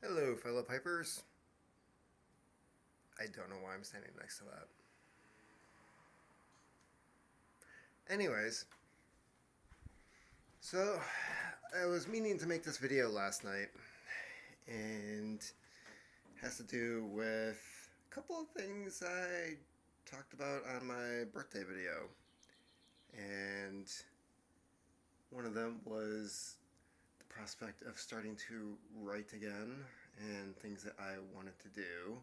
Hello, fellow pipers. I don't know why I'm standing next to that. Anyways, so I was meaning to make this video last night, and it has to do with a couple of things I talked about on my birthday video. And one of them was the prospect of starting to write again and things that I wanted to do.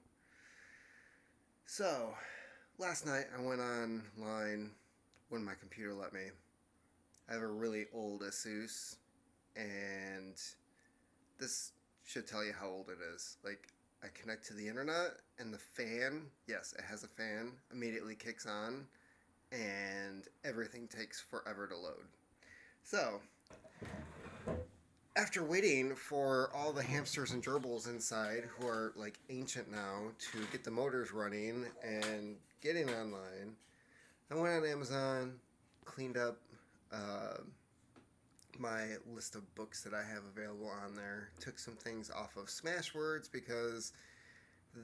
So, last night I went online when my computer let me. I have a really old Asus, and this should tell you how old it is. Like, I connect to the internet, and the fan, yes, it has a fan, immediately kicks on, and everything takes forever to load. So, after waiting for all the hamsters and gerbils inside, who are like ancient now, to get the motors running and getting online, I went on Amazon, cleaned up uh, my list of books that I have available on there, took some things off of Smashwords because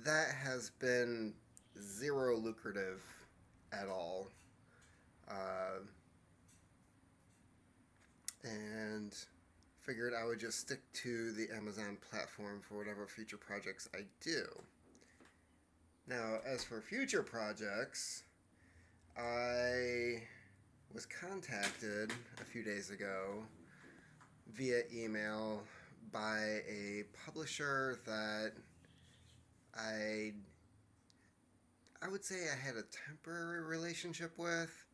that has been zero lucrative at all. Uh, and figured I would just stick to the Amazon platform for whatever future projects I do. Now, as for future projects, I was contacted a few days ago via email by a publisher that I I would say I had a temporary relationship with.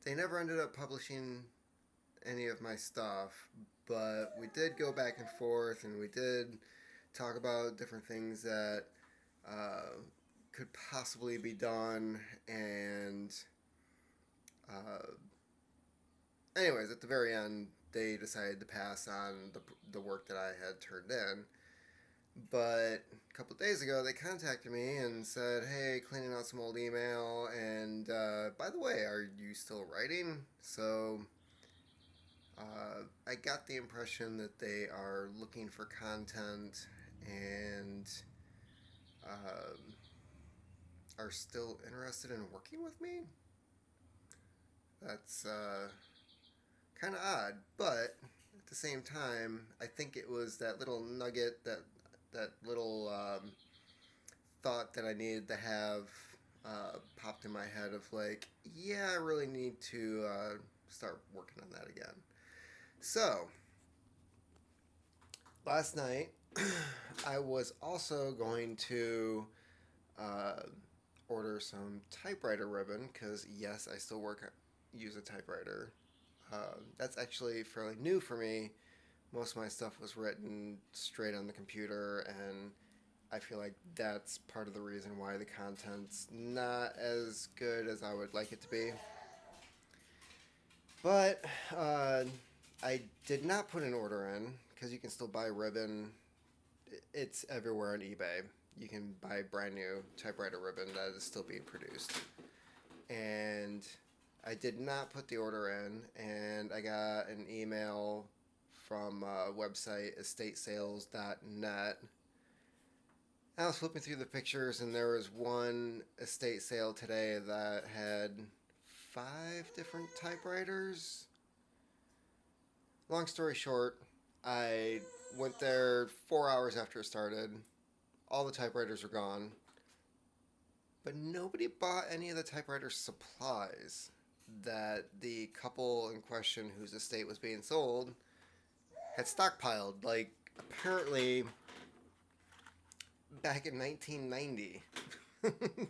They never ended up publishing any of my stuff, but we did go back and forth, and we did talk about different things that uh, could possibly be done. And uh, anyways, at the very end, they decided to pass on the work that I had turned in. But a couple days ago, they contacted me and said, "Hey, cleaning out some old email, and by the way, are you still writing?" So I got the impression that they are looking for content and um, are still interested in working with me. That's kind of odd, but at the same time, I think it was that little nugget, that little thought that I needed to have popped in my head of like, yeah, I really need to start working on that again. So last night, I was also going to uh, order some typewriter ribbon because yes, I still use a typewriter. That's actually fairly new for me. Most of my stuff was written straight on the computer, and I feel like that's part of the reason why the content's not as good as I would like it to be. But I did not put an order in because you can still buy ribbon. It's everywhere on eBay. You can buy brand new typewriter ribbon that is still being produced. And I did not put the order in, and I got an email from website estatesales.net. I was flipping through the pictures, and there was one estate sale today that had 5 different typewriters. Long story short, I went there 4 hours after it started. All the typewriters were gone, but nobody bought any of the typewriter supplies that the couple in question whose estate was being sold had stockpiled. Like, apparently back in 1990.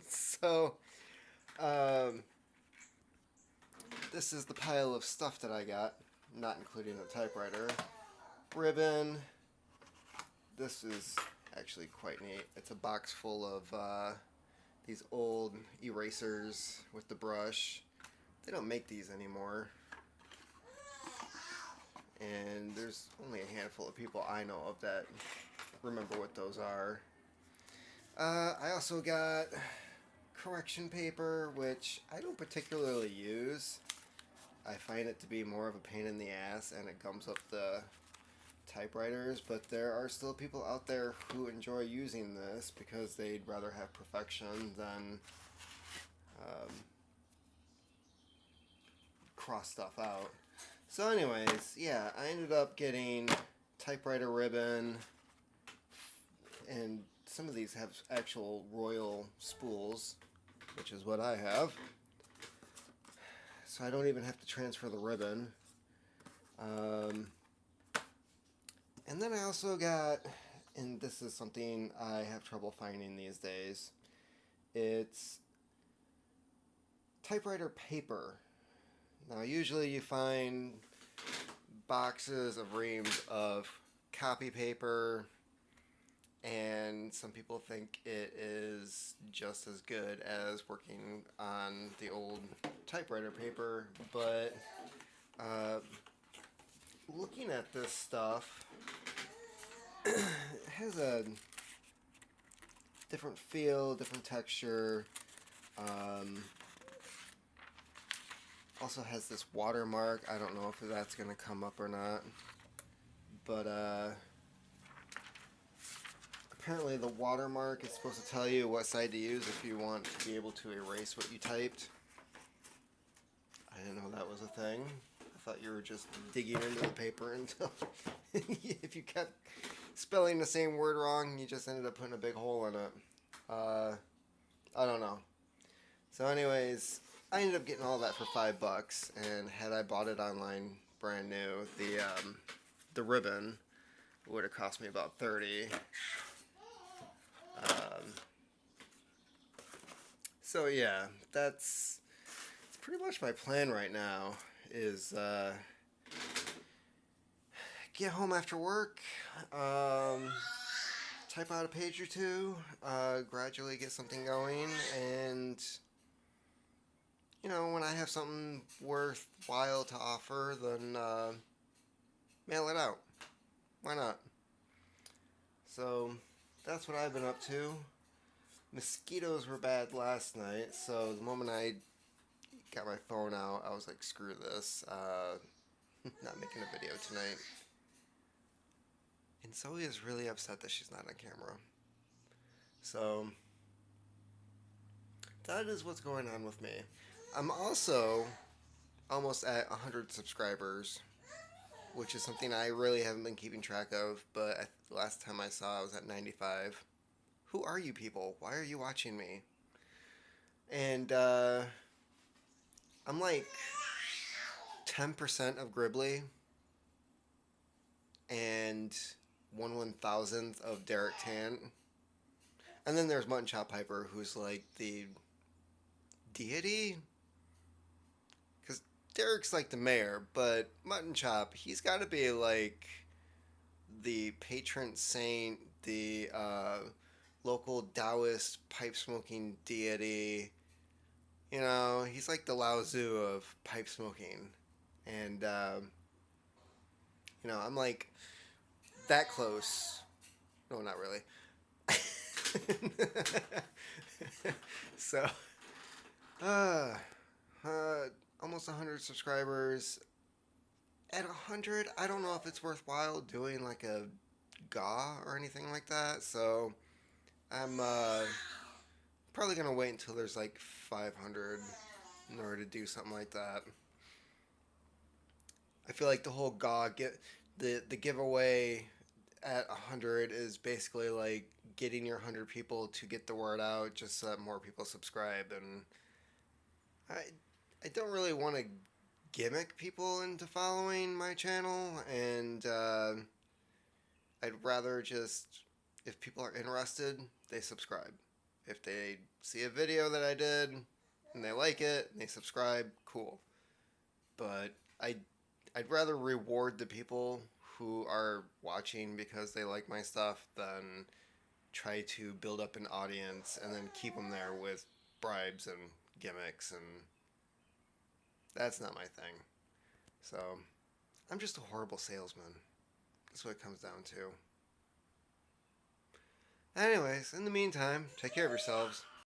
So, um, this is the pile of stuff that I got, not including the typewriter. Ribbon. This is actually quite neat. It's a box full of these old erasers with the brush. They don't make these anymore. And there's only a handful of people I know of that remember what those are. I also got correction paper, which I don't particularly use. I find it to be more of a pain in the ass, and it gums up the typewriters, but there are still people out there who enjoy using this because they'd rather have perfection than cross stuff out. So anyways, yeah, I ended up getting typewriter ribbon, and some of these have actual royal spools, which is what I have. So I don't even have to transfer the ribbon. And then I also got, and this is something I have trouble finding these days, it's typewriter paper. Now usually you find boxes of reams of copy paper, and some people think it is just as good as working on the old typewriter paper, but looking at this stuff, it has a different feel, different texture. Also has this watermark. I don't know if that's going to come up or not, but apparently the watermark is supposed to tell you what side to use if you want to be able to erase what you typed. I didn't know that was a thing. I thought you were just digging into the paper until if you kept spelling the same word wrong, you just ended up putting a big hole in it. I don't know. So anyways, I ended up getting all that for $5, and had I bought it online brand new, the ribbon would have cost me about $30. So yeah, that's pretty much my plan right now, is get home after work, type out a page or two, gradually get something going, and you know, when I have something worthwhile to offer, then mail it out. Why not? So that's what I've been up to. Mosquitoes were bad last night, so the moment I got my phone out, I was like, screw this. Not making a video tonight. And Zoe is really upset that she's not on camera. So that is what's going on with me. I'm also almost at 100 subscribers, which is something I really haven't been keeping track of, but the last time I saw I was at 95. Who are you people? Why are you watching me? And I'm like 10% of Gribbly and 1/1000th of Derek Tant. And then there's Mutton Chop Piper, who's like the deity? Because Derek's like the mayor, but Mutton Chop, he's got to be like the patron saint, the local Taoist pipe smoking deity. You know, he's like the Lao Tzu of pipe smoking. And, you know, I'm like that close. No, not really. So, almost 100 subscribers. At 100, I don't know if it's worthwhile doing like a GAW or anything like that. So, I'm probably going to wait until there's like 500 in order to do something like that. I feel like the whole GAW, the giveaway at 100 is basically like getting your 100 people to get the word out just so that more people subscribe. And I don't really want to gimmick people into following my channel, and I'd rather just, if people are interested, they subscribe. If they see a video that I did and they like it and they subscribe, cool. But I'd rather reward the people who are watching because they like my stuff than try to build up an audience and then keep them there with bribes and gimmicks, and that's not my thing. So I'm just a horrible salesman. That's what it comes down to. Anyways, in the meantime, take care of yourselves.